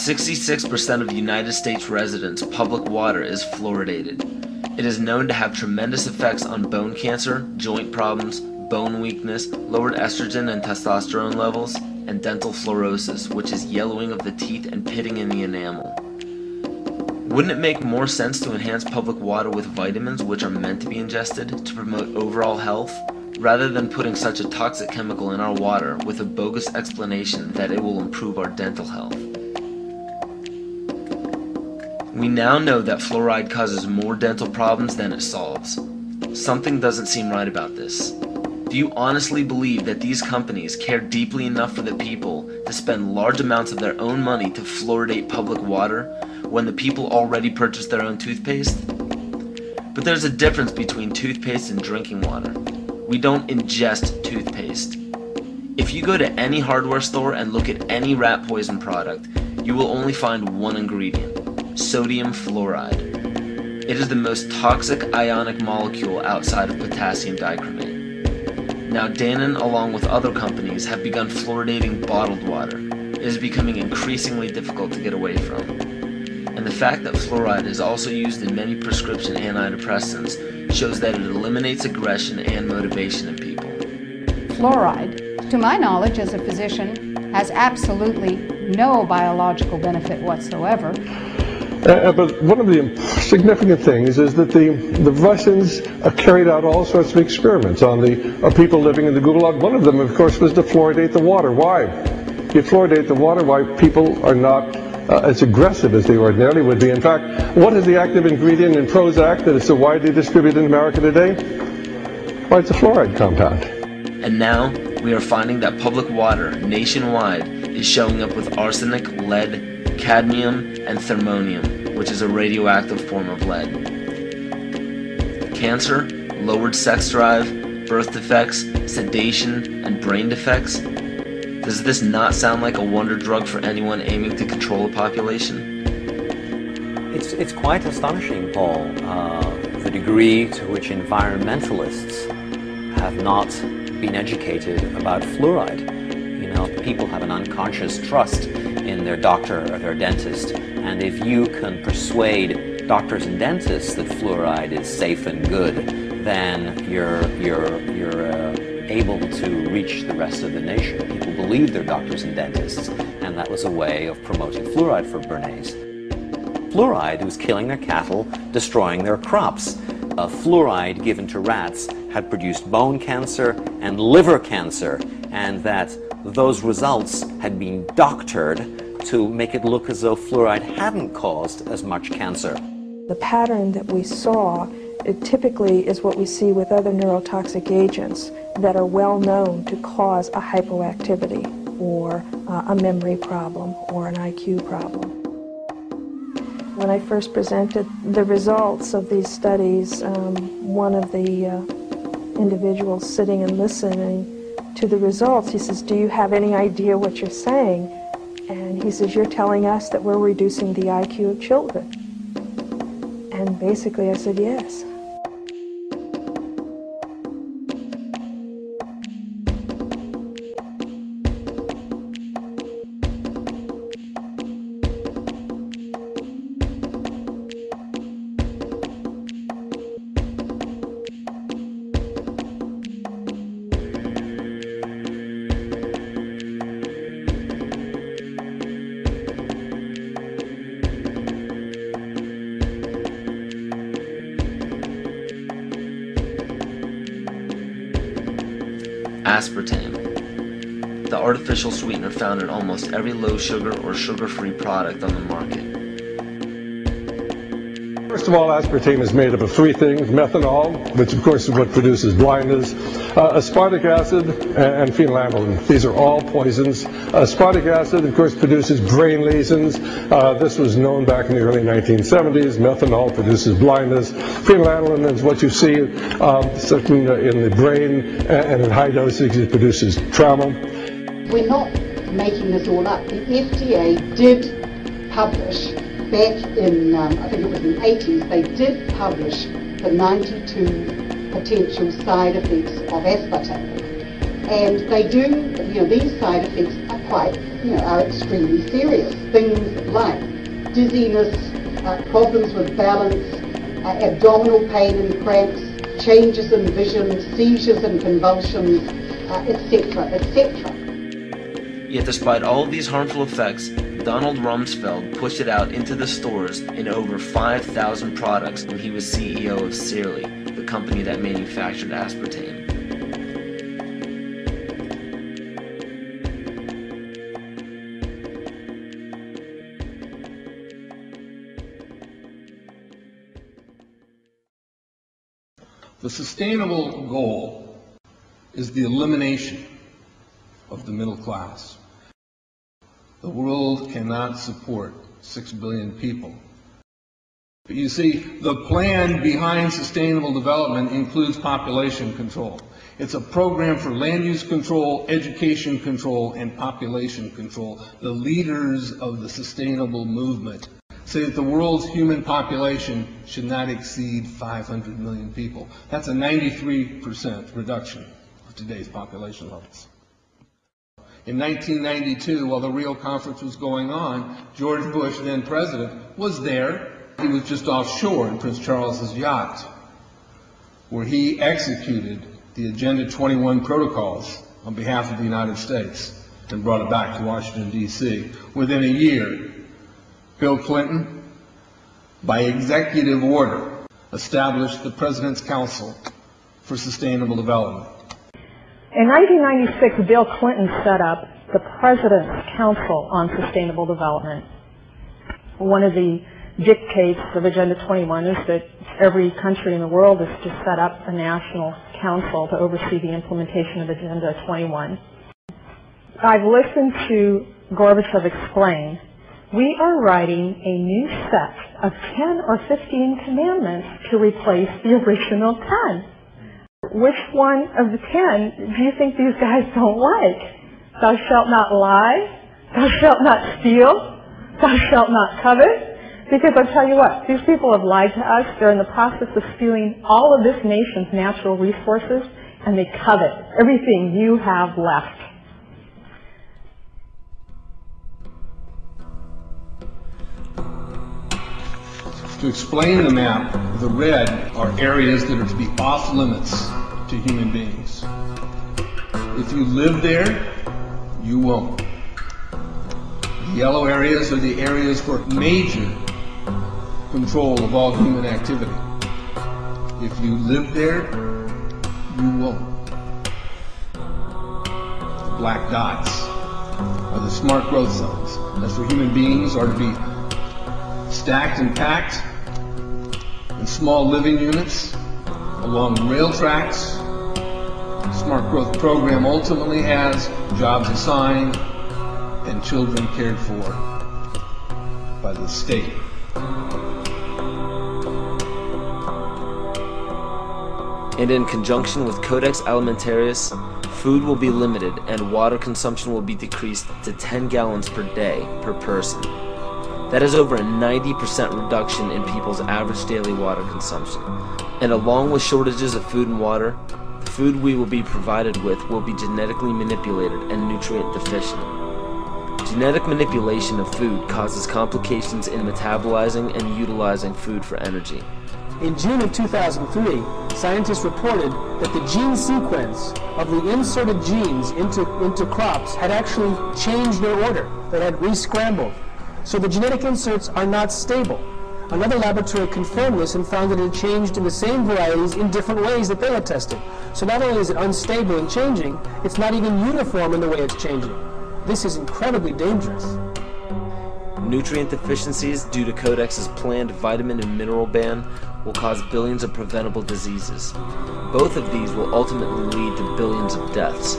66% of United States residents' public water is fluoridated. It is known to have tremendous effects on bone cancer, joint problems, bone weakness, lowered estrogen and testosterone levels, and dental fluorosis, which is yellowing of the teeth and pitting in the enamel. Wouldn't it make more sense to enhance public water with vitamins which are meant to be ingested to promote overall health, rather than putting such a toxic chemical in our water with a bogus explanation that it will improve our dental health? We now know that fluoride causes more dental problems than it solves. Something doesn't seem right about this. Do you honestly believe that these companies care deeply enough for the people to spend large amounts of their own money to fluoridate public water when the people already purchase their own toothpaste? But there's a difference between toothpaste and drinking water. We don't ingest toothpaste. If you go to any hardware store and look at any rat poison product, you will only find one ingredient: sodium fluoride. It is the most toxic ionic molecule outside of potassium dichromate. Now Dannon, along with other companies, have begun fluoridating bottled water. It is becoming increasingly difficult to get away from. And the fact that fluoride is also used in many prescription antidepressants shows that it eliminates aggression and motivation in people. Fluoride, to my knowledge as a physician, has absolutely no biological benefit whatsoever. But one of the significant things is that the Russians carried out all sorts of experiments on the people living in the Gulag. One of them, of course, was to fluoridate the water. Why? You fluoridate the water, why people are not as aggressive as they ordinarily would be. In fact, what is the active ingredient in Prozac that is so widely distributed in America today? Why, it's a fluoride compound. And now, we are finding that public water nationwide is showing up with arsenic, lead, cadmium, and thermonium, which is a radioactive form of lead. Cancer, lowered sex drive, birth defects, sedation, and brain defects. Does this not sound like a wonder drug for anyone aiming to control a population? It's quite astonishing, Paul, the degree to which environmentalists have not been educated about fluoride. You know, people have an unconscious trust in their doctor or their dentist, and if you can persuade doctors and dentists that fluoride is safe and good, then you're able to reach the rest of the nation. People believe their doctors and dentists, and that was a way of promoting fluoride for Bernays. Fluoride was killing their cattle, destroying their crops. Fluoride given to rats had produced bone cancer and liver cancer, and that those results had been doctored to make it look as though fluoride hadn't caused as much cancer. The pattern that we saw, it typically is what we see with other neurotoxic agents that are well known to cause a hypoactivity or a memory problem or an IQ problem. When I first presented the results of these studies, one of the individuals sitting and listening to the results, he says, "Do you have any idea what you're saying?" And he says, "You're telling us that we're reducing the IQ of children." And basically I said, yes. Aspartame, the artificial sweetener found in almost every low-sugar or sugar-free product on the market. First of all, aspartame is made up of three things: methanol, which of course is what produces blindness, aspartic acid, and phenalene. These are all poisons. Aspartic acid, of course, produces brain lesions. This was known back in the early 1970s. Methanol produces blindness. Phenalene is what you see in the brain, and in high dosage it produces trauma. We're not making this all up. The FDA did publish back in, I think it was in the 80s, they did publish the 92 potential side effects of aspartame. And they do, these side effects quite, are extremely serious. Things like dizziness, problems with balance, abdominal pain and cramps, changes in vision, seizures and convulsions, etc., etc. Yet despite all of these harmful effects, Donald Rumsfeld pushed it out into the stores in over 5,000 products when he was CEO of Searly, the company that manufactured aspartame. The sustainable goal is the elimination of the middle class. The world cannot support 6 billion people. But you see, the plan behind sustainable development includes population control. It's a program for land use control, education control, and population control. The leaders of the sustainable movement say that the world's human population should not exceed 500 million people. That's a 93% reduction of today's population levels. In 1992, while the Rio Conference was going on, George Bush, then president, was there. He was just offshore in Prince Charles's yacht, where he executed the Agenda 21 protocols on behalf of the United States and brought it back to Washington, D.C. Within a year, Bill Clinton, by executive order, established the President's Council for Sustainable Development. In 1996, Bill Clinton set up the President's Council on Sustainable Development. One of the dictates of Agenda 21 is that every country in the world is to set up a national council to oversee the implementation of Agenda 21. I've listened to Gorbachev explain, we are writing a new set of 10 or 15 commandments to replace the original 10. Which one of the 10 do you think these guys don't like? Thou shalt not lie, thou shalt not steal, thou shalt not covet. Because I'll tell you what, these people have lied to us. They're in the process of stealing all of this nation's natural resources, and they covet everything you have left. To explain the map, the red are areas that are to be off limits to human beings. If you live there, you won't. The yellow areas are the areas for major control of all human activity. If you live there, you won't. The black dots are the smart growth zones. That's where human beings are to be stacked and packed in small living units along rail tracks. The smart growth program ultimately has jobs assigned and children cared for by the state. And in conjunction with Codex Alimentarius, food will be limited and water consumption will be decreased to 10 gallons per day per person. That is over a 90% reduction in people's average daily water consumption. And along with shortages of food and water, the food we will be provided with will be genetically manipulated and nutrient deficient. Genetic manipulation of food causes complications in metabolizing and utilizing food for energy. In June of 2003, scientists reported that the gene sequence of the inserted genes into crops had actually changed their order. They had re-scrambled. So the genetic inserts are not stable. Another laboratory confirmed this and found that it had changed in the same varieties in different ways that they had tested. So not only is it unstable and changing, it's not even uniform in the way it's changing. This is incredibly dangerous. Nutrient deficiencies due to Codex's planned vitamin and mineral ban will cause billions of preventable diseases. Both of these will ultimately lead to billions of deaths.